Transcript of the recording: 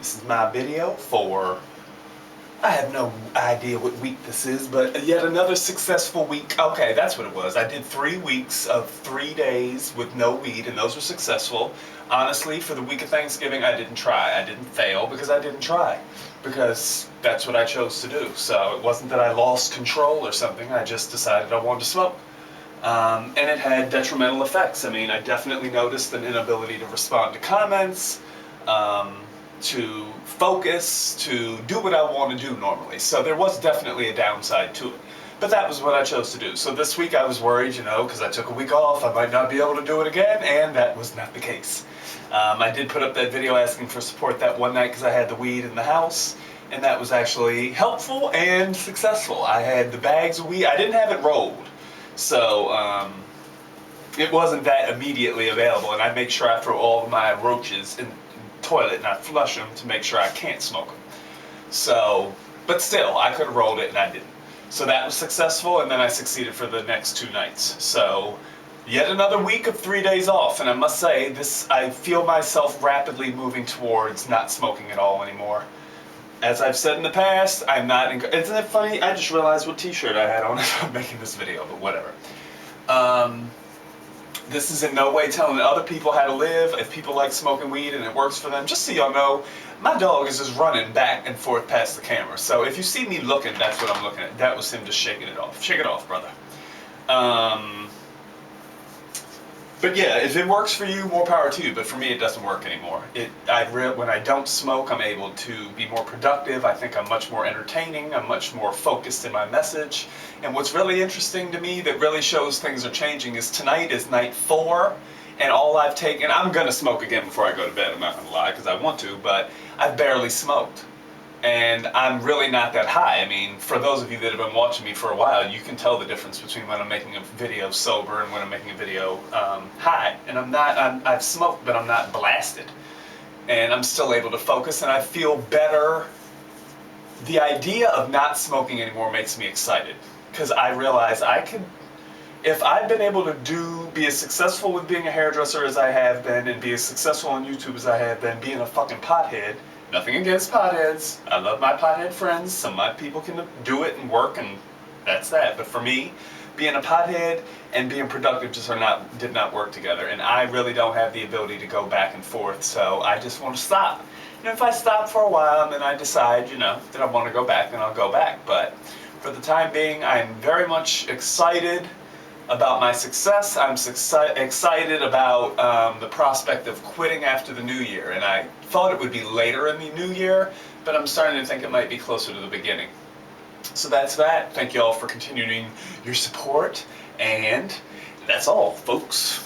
This is my video for, I have no idea what week this is, but yet another successful week. Okay, that's what it was. I did 3 weeks of 3 days with no weed, and those were successful. Honestly, for the week of Thanksgiving, I didn't try. I didn't fail because I didn't try. Because that's what I chose to do. So it wasn't that I lost control or something. I just decided I wanted to smoke. And it had detrimental effects. I mean, I definitely noticed an inability to respond to comments, to focus, to do what I want to do normally. So there was definitely a downside to it. But that was what I chose to do. So this week I was worried, because I took a week off, I might not be able to do it again, and that was not the case. I did put up that video asking for support that one night because I had the weed in the house, and that was actually helpful and successful. I had the bags of weed. I didn't have it rolled, so it wasn't that immediately available, and I make sure I throw all of my roaches in the toilet and I flush them to make sure I can't smoke them. So, but still, I could have rolled it and I didn't. So that was successful, and then I succeeded for the next 2 nights. So yet another week of 3 days off, and I must say, I feel myself rapidly moving towards not smoking at all anymore. As I've said in the past, I'm not, isn't it funny? I just realized what t-shirt I had on as I'm making this video, but whatever. This is in no way telling other people how to live. If people like smoking weed and it works for them, just so y'all know, my dog is just running back and forth past the camera. So if you see me looking, that's what I'm looking at. That was him just shaking it off. Shake it off, brother. But yeah, if it works for you, more power to you. But for me, it doesn't work anymore. When I don't smoke, I'm able to be more productive. I think I'm much more entertaining. I'm much more focused in my message. And what's really interesting to me that really shows things are changing is tonight is night 4, and all I've taken, I'm going to smoke again before I go to bed, I'm not going to lie, because I want to, but I've barely smoked. And I'm really not that high. I mean, for those of you that have been watching me for a while, you can tell the difference between when I'm making a video sober and when I'm making a video high. And I've smoked, but I'm not blasted. And I'm still able to focus, and I feel better. The idea of not smoking anymore makes me excited, because I realize if I've been able to be as successful with being a hairdresser as I have been, and be as successful on YouTube as I have been, being a fucking pothead. Nothing against potheads. I love my pothead friends. Some of my people can do it and work, and that's that. But for me, being a pothead and being productive just did not work together. And I really don't have the ability to go back and forth, so I just want to stop. If I stop for a while and then I decide, that I want to go back, then I'll go back. But for the time being, I'm very much excited about my success. I'm excited about the prospect of quitting after the new year, and I thought it would be later in the new year, but I'm starting to think it might be closer to the beginning. So that's that. Thank you all for continuing your support, and that's all, folks.